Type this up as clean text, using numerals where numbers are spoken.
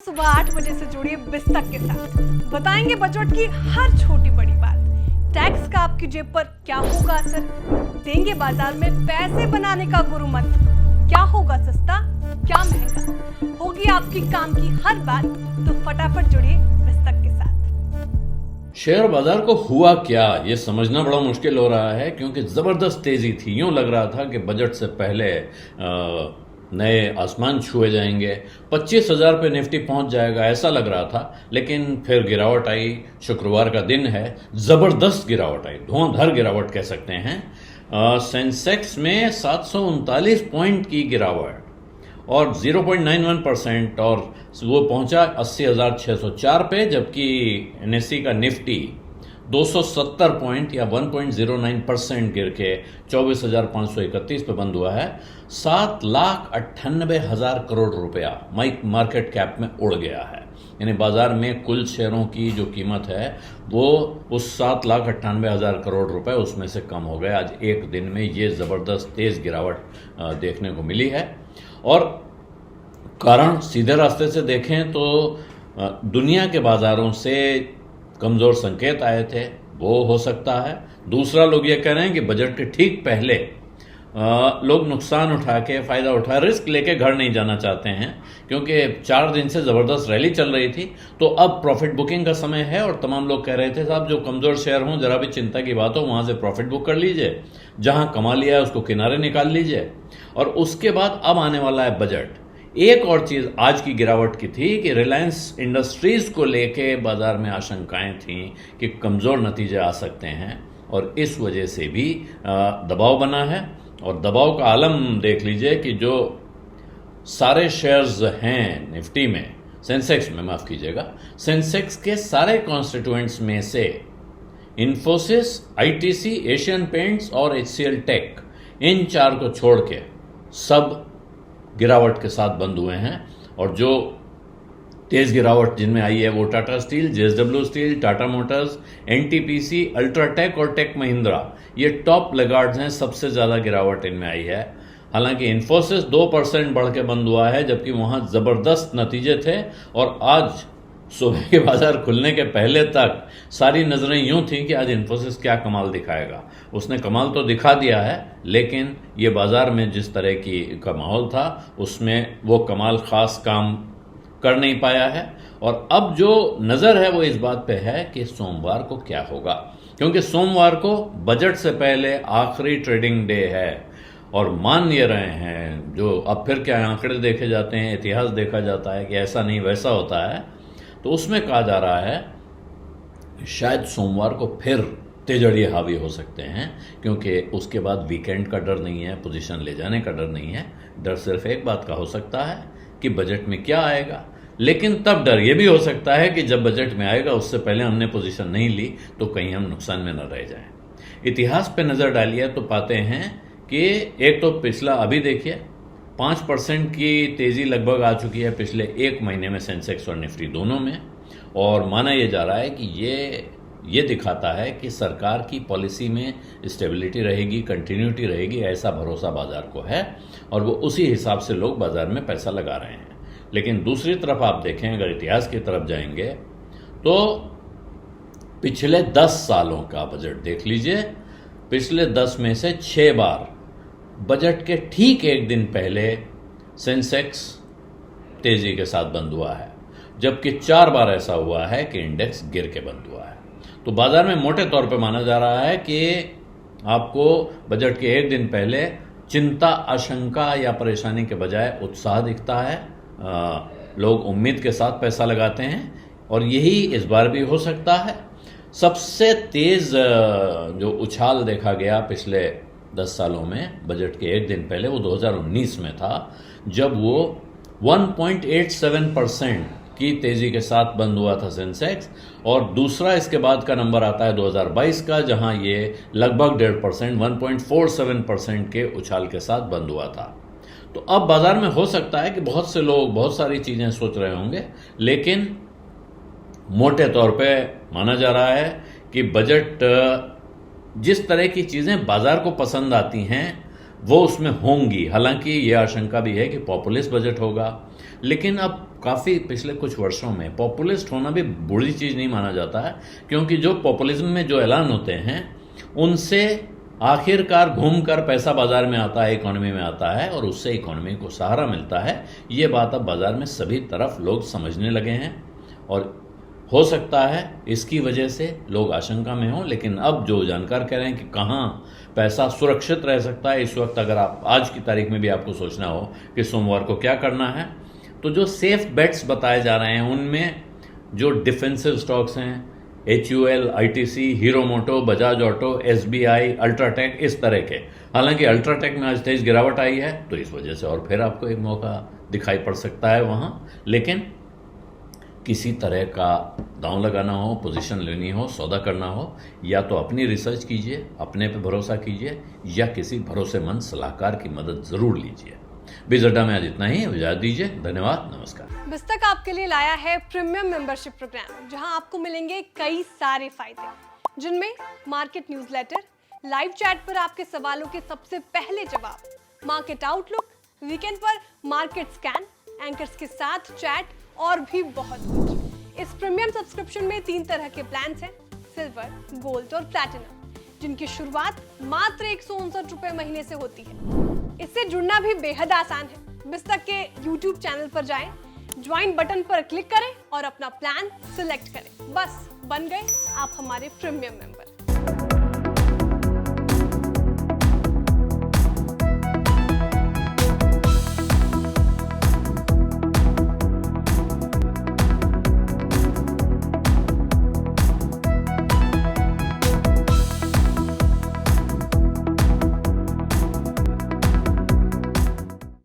सुबह 8 बजे से जुड़िए बिस्तक के साथ। बताएंगे बजट की हर छोटी बड़ी बात। टैक्स का आपकी जेब पर क्या होगा असर, देंगे बाजार में पैसे बनाने का गुरु मंत्र। क्या होगा सस्ता, क्या महंगा, होगी आपकी काम की हर बात। तो फटाफट जुड़िए बिस्तक के साथ। शेयर बाजार को हुआ क्या ये समझना बड़ा मुश्किल हो रहा है, क्योंकि जबरदस्त तेजी थी। यूं लग रहा था कि बजट से पहले नए आसमान छुए जाएंगे, 25,000 पे निफ्टी पहुंच जाएगा ऐसा लग रहा था। लेकिन फिर गिरावट आई। शुक्रवार का दिन है, जबरदस्त गिरावट आई, धुआंधार गिरावट कह सकते हैं। सेंसेक्स में 739 पॉइंट की गिरावट और 0.91%, और वो पहुंचा 80,604 पे। जबकि एनएसई का निफ्टी 270 पॉइंट या 1.09% गिर के 24,531 पे बंद हुआ है। 7,98,000 करोड़ रुपया मार्केट कैप में उड़ गया है। यानी बाजार में कुल शेयरों की जो कीमत है वो उस 7,98,000 करोड़ रुपए उसमें से कम हो गए। आज एक दिन में ये जबरदस्त तेज गिरावट देखने को मिली है। और कारण सीधे रास्ते से देखें तो दुनिया के बाजारों से कमजोर संकेत आए थे, वो हो सकता है। दूसरा, लोग ये कह रहे हैं कि बजट के ठीक पहले लोग नुकसान उठा के, फायदा उठा, रिस्क लेके घर नहीं जाना चाहते हैं, क्योंकि 4 दिन से जबरदस्त रैली चल रही थी। तो अब प्रॉफिट बुकिंग का समय है और तमाम लोग कह रहे थे साहब जो कमजोर शेयर हों, जरा भी चिंता की बात हो, वहां से प्रॉफिट बुक कर लीजिए, जहां कमा लिया है उसको किनारे निकाल लीजिए। और उसके बाद अब आने वाला है बजट। एक और चीज आज की गिरावट की थी कि रिलायंस इंडस्ट्रीज को लेके बाजार में आशंकाएं थीं कि कमजोर नतीजे आ सकते हैं, और इस वजह से भी दबाव बना है। और दबाव का आलम देख लीजिए कि जो सारे शेयर्स हैं निफ्टी में, सेंसेक्स में माफ कीजिएगा, सेंसेक्स के सारे कॉन्स्टिट्यूएंट्स में से इन्फोसिस, आईटीसी, एशियन पेंट्स और एचसीएल टेक, इन 4 को छोड़ के सब गिरावट के साथ बंद हुए हैं। और जो तेज गिरावट जिनमें आई है वो Tata steel, JSW steel, Tata Motors, NTPC, UltraTech और टेक महिंद्रा, ये टॉप लेगार्ड्स हैं। सबसे ज्यादा गिरावट इनमें आई है। हालांकि इन्फोसिस 2% बढ़ के बंद हुआ है, जबकि वहां जबरदस्त नतीजे थे। और आज सुबह के बाजार खुलने के पहले तक सारी नजरें यूं थी कि आज इन्फोसिस क्या कमाल दिखाएगा। उसने कमाल तो दिखा दिया है, लेकिन ये बाजार में जिस तरह का माहौल था उसमें वो कमाल खास काम कर नहीं पाया है। और अब जो नजर है वो इस बात पे है कि सोमवार को क्या होगा, क्योंकि सोमवार को बजट से पहले आखिरी ट्रेडिंग डे है। और मान ये रहे हैं जो अब फिर क्या आंकड़े देखे जाते हैं, इतिहास देखा जाता है कि ऐसा नहीं वैसा होता है। तो उसमें कहा जा रहा है शायद सोमवार को फिर तेजड़िए हावी हो सकते हैं, क्योंकि उसके बाद वीकेंड का डर नहीं है, पोजीशन ले जाने का डर नहीं है। डर सिर्फ एक बात का हो सकता है कि बजट में क्या आएगा। लेकिन तब डर यह भी हो सकता है कि जब बजट में आएगा उससे पहले हमने पोजीशन नहीं ली तो कहीं हम नुकसान में न रह जाएं। इतिहास पे नजर डालिए तो पाते हैं कि एक तो पिछला, अभी देखिए 5% की तेजी लगभग आ चुकी है पिछले एक महीने में सेंसेक्स और निफ्टी दोनों में। और माना यह जा रहा है कि ये दिखाता है कि सरकार की पॉलिसी में स्टेबिलिटी रहेगी, कंटिन्यूटी रहेगी, ऐसा भरोसा बाजार को है। और वो उसी हिसाब से लोग बाजार में पैसा लगा रहे हैं। लेकिन दूसरी तरफ आप देखें, अगर इतिहास की तरफ जाएंगे तो पिछले 10 सालों का बजट देख लीजिए। पिछले 10 में से 6 बार बजट के ठीक एक दिन पहले सेंसेक्स तेजी के साथ बंद हुआ है, जबकि 4 बार ऐसा हुआ है कि इंडेक्स गिर के बंद हुआ है। तो बाजार में मोटे तौर पे माना जा रहा है कि आपको बजट के एक दिन पहले चिंता, आशंका या परेशानी के बजाय उत्साह दिखता है। लोग उम्मीद के साथ पैसा लगाते हैं, और यही इस बार भी हो सकता है। सबसे तेज जो उछाल देखा गया पिछले 10 सालों में बजट के एक दिन पहले, वो 2019 में था, जब वो 1.87% की तेजी के साथ बंद हुआ था सेंसेक्स। और दूसरा इसके बाद का नंबर आता है 2022 का, जहां ये लगभग 1.5%, 1.47% के उछाल के साथ बंद हुआ था। तो अब बाजार में हो सकता है कि बहुत से लोग बहुत सारी चीजें सोच रहे होंगे, लेकिन मोटे तौर पे माना जा रहा है कि बजट, जिस तरह की चीजें बाजार को पसंद आती हैं वो उसमें होंगी। हालांकि ये आशंका भी है कि पॉपुलिस्ट बजट होगा, लेकिन अब काफ़ी पिछले कुछ वर्षों में पॉपुलिस्ट होना भी बुरी चीज़ नहीं माना जाता है, क्योंकि जो पॉपुलिज्म में जो ऐलान होते हैं उनसे आखिरकार घूमकर पैसा बाजार में आता है, इकोनॉमी में आता है और उससे इकोनॉमी को सहारा मिलता है। ये बात अब बाजार में सभी तरफ लोग समझने लगे हैं और हो सकता है इसकी वजह से लोग आशंका में हों, लेकिन अब जो जानकार कह रहे हैं कि कहाँ पैसा सुरक्षित रह सकता है इस वक्त, अगर आप आज की तारीख में भी आपको सोचना हो कि सोमवार को क्या करना है, तो जो सेफ बेट्स बताए जा रहे हैं उनमें जो डिफेंसिव स्टॉक्स हैं, HUL, ITC, हीरो मोटो, बजाज ऑटो, SBI, अल्ट्राटेक, इस तरह के। हालांकि अल्ट्राटेक में आज तेज गिरावट आई है तो इस वजह से और फिर आपको एक मौका दिखाई पड़ सकता है वहां, लेकिन किसी तरह का दांव लगाना हो, पोजीशन लेनी हो, सौदा करना हो, या तो अपनी रिसर्च कीजिए, अपने पे भरोसा कीजिए, या किसी भरोसेमंद सलाहकार की मदद जरूर लीजिए। बिज अड्डा में आज इतना ही, इजाजत दीजिए, धन्यवाद, नमस्कार। बिस्तक आपके लिए लाया है प्रीमियम मेंबरशिप प्रोग्राम, जहां आपको मिलेंगे कई सारे फायदे, जिनमें मार्केट न्यूज़लेटर, लाइव चैट पर आपके सवालों के सबसे पहले जवाब, मार्केट आउटलुक, वीकेंड पर मार्केट स्कैन, एंकर्स के साथ चैट और भी बहुत कुछ। इस प्रीमियम सब्सक्रिप्शन में 3 तरह के प्लान्स हैं, सिल्वर, गोल्ड और प्लैटिनम, जिनकी शुरुआत मात्र 159 रुपए महीने से होती है। इससे जुड़ना भी बेहद आसान है। बिस्तक के YouTube चैनल पर जाएं, ज्वाइन बटन पर क्लिक करें और अपना प्लान सिलेक्ट करें। बस बन गए आप हमारे प्रीमियम मेंबर।